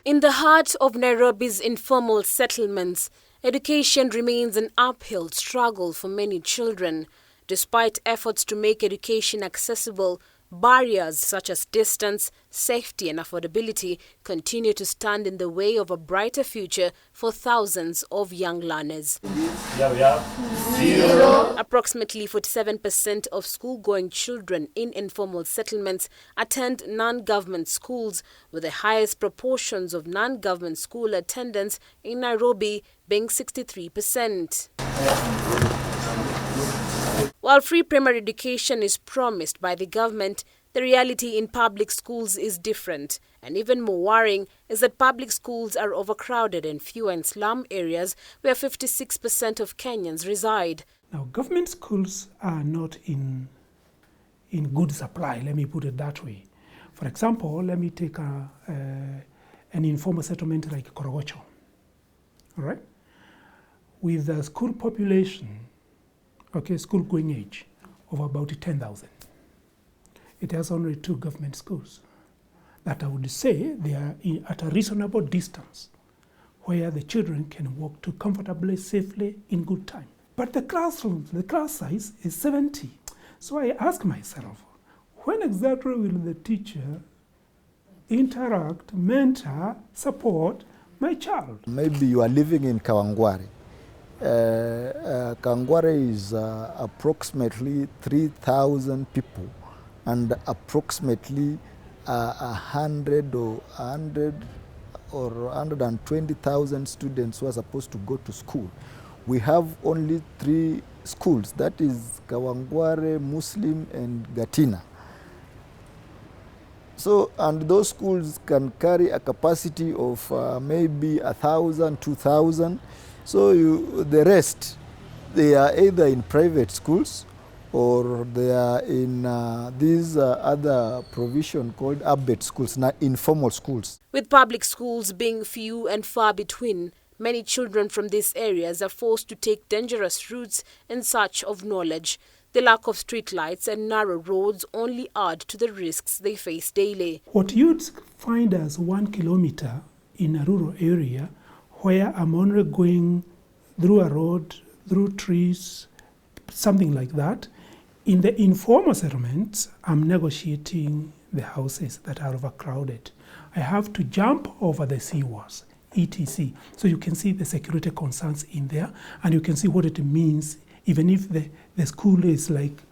In the heart of Nairobi's informal settlements, education remains an uphill struggle for many children. Despite efforts to make education accessible, barriers such as distance, safety and affordability continue to stand in the way of a brighter future for thousands of young learners. Approximately 47% of school-going children in informal settlements attend non-government schools, with the highest proportions of non-government school attendance in Nairobi being 63%. While free primary education is promised by the government, the reality in public schools is different. And even more worrying is that public schools are overcrowded and few in slum areas where 56% of Kenyans reside. Now, government schools are not in good supply, let me put it that way. For example, let me take an informal settlement like Korogocho, all right? With a school population, school-going age of about 10,000. It has only 2 government schools that I would say they are at a reasonable distance where the children can walk to comfortably, safely, in good time. But the classrooms, the class size is 70. So I ask myself, when exactly will the teacher interact, mentor, support my child? Maybe you are living in Kawangware. Kawangware is approximately 3,000 people and approximately 100 or 120,000 students who are supposed to go to school. We have only 3 schools, that is Kawangware, Muslim and Gatina. So, and those schools can carry a capacity of maybe 1,000, 2,000. So the rest, they are either in private schools or they are in these other provision called ABET schools, not informal schools. With public schools being few and far between, many children from these areas are forced to take dangerous routes in search of knowledge. The lack of streetlights and narrow roads only add to the risks they face daily. What you'd find as 1 kilometer in a rural area where I'm only going through a road, through trees, something like that. In the informal settlements, I'm negotiating the houses that are overcrowded. I have to jump over the seawalls, etc. So you can see the security concerns in there, and you can see what it means even if the school is like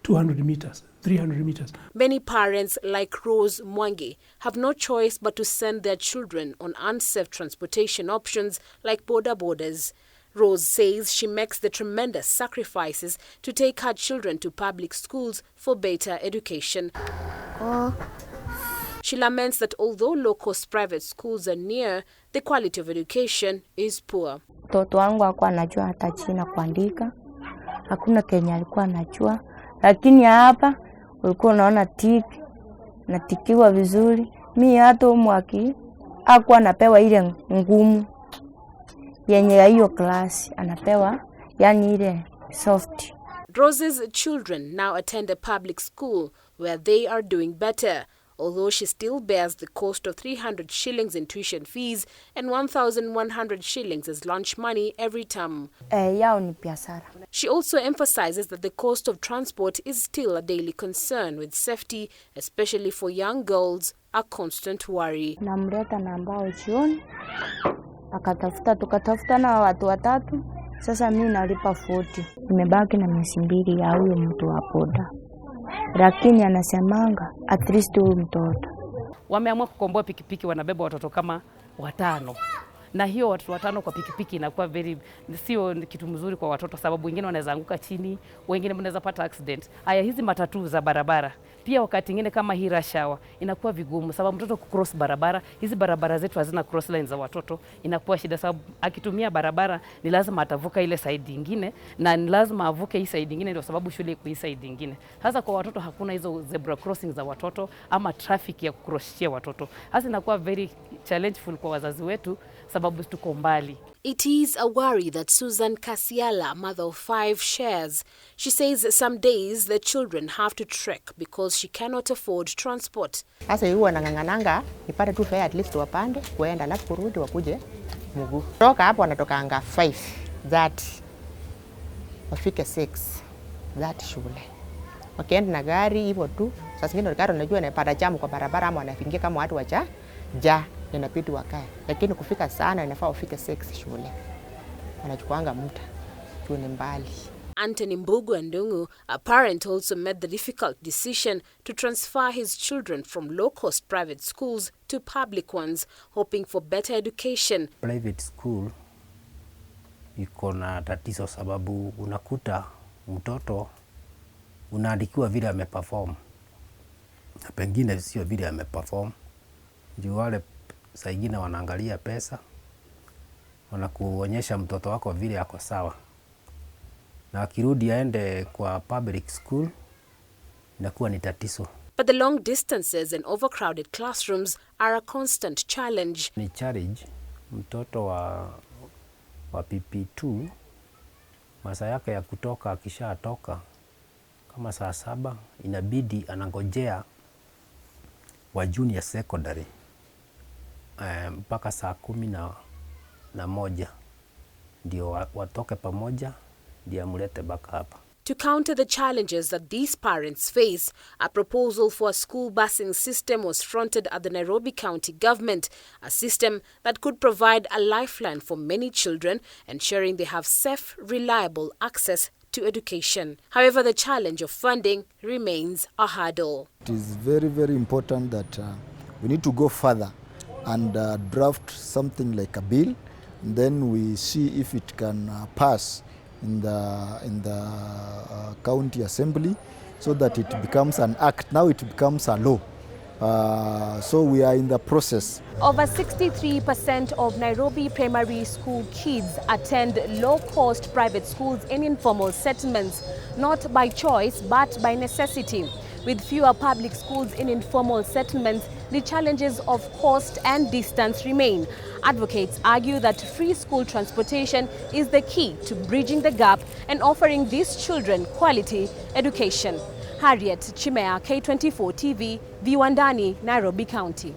200 meters. 300 meters. Many parents, like Rose Mwangi, have no choice but to send their children on unsafe transportation options like border borders. Rose says she makes the tremendous sacrifices to take her children to public schools for better education. She laments that although low-cost private schools are near, the quality of education is poor. Mtoto wangu hakuwa anajua hata China kuandika. Hakuna Kenya alikuwa anajua. Lakini hapa ulikuwa unaona tiki na tikiwa vizuri. Mimi hata umwaki hakuwa anapewa ile ngumu yenye ya hiyo class, anapewa yani ile soft. Rose's children now attend a public school where they are doing better, although she still bears the cost of 300 shillings in tuition fees and 1,100 shillings as lunch money every term. Yao ni biashara. She also emphasizes that the cost of transport is still a daily concern, with safety, especially for young girls, a constant worry. Namleta na ambao jioni, tukatafuta na watu watatu, sasa mimi nalipa 40. Nimebaki na miezi 2 ya huyo mtu wa boda. Lakini anasemanga at least huyu mtoto. Wameamua kukomboa pikipiki, wanabeba watoto kama 5. Na hiyo watu 5 kwa pikipiki inakuwa sio kitu mzuri kwa watoto, sababu wengine wanaweza anguka chini, wengine wanaweza pata accident. Haya, hizi matatu za barabara pia wakati mwingine kama hii rush hour inakuwa vigumu, sababu mtoto kucross barabara, hizi barabara zetu hazina cross lines za watoto, inakuwa shida, sababu akitumia barabara ni lazima atavuka ile side nyingine na ni lazima avuke hii side nyingine, ndio sababu shule iko hii side nyingine. Sasa kwa watoto hakuna hizo zebra crossings za watoto ama traffic ya kucrossia watoto. Sasa inakuwa very challengeful kwa wazazi wetu, sababu tuko mbali. It is a worry that Susan Kasiala, mother of 5, shares. She says some days the children have to trek because she cannot afford transport. Sasa huwa nang'ang'ananga nipate tu fare at least wapande kuenda alafu kurudi wakuje mguu. Toka hapo wanatokanga 5:30 wafike 6:30 shule. Wakienda na gari hivyo tu. Sasa ngine gari unajua inapata jamu kwa barabara ama wanafingia kama watu wacha inabidi wakae. Lakini kufika sana inafaa ufike 6 shule. Wanachukuanga muda. Tuone mbali. Anthony Mbugu Ndungu, a parent, also made the difficult decision to transfer his children from low-cost private schools to public ones, hoping for better education. Private school iko na tatizo sababu unakuta mtoto unaandikiwa vile ameperform na pengine sio vile ameperform. Juu wale saa ingine wanaangalia pesa, wanakuonyesha mtoto wako vile ako sawa, na akirudi aende kwa public school inakuwa ni tatizo. But the long distances and overcrowded classrooms are a constant challenge. Ni challenge. Mtoto wa PP2 masaa yake ya kutoka, akishatoka kama saa 7 inabidi anangojea wa junior secondary mpaka saa 11 ndio watoke pamoja ndio amulete baka hapa. To counter the challenges that these parents face, a proposal for a school busing system was fronted at the Nairobi County government, a system that could provide a lifeline for many children, ensuring they have safe, reliable access to education. However, the challenge of funding remains a hurdle. It is very, very important that we need to go further and draft something like a bill, and then we see if it can pass in the county assembly so that it becomes an act. Now it becomes a law. So we are in the process. Over 63% of Nairobi primary school kids attend low-cost private schools in informal settlements, not by choice but by necessity. With fewer public schools in informal settlements, the challenges of cost and distance remain. Advocates argue that free school transportation is the key to bridging the gap and offering these children quality education. Harriet Chimea, K24 TV, Viwandani, Nairobi County.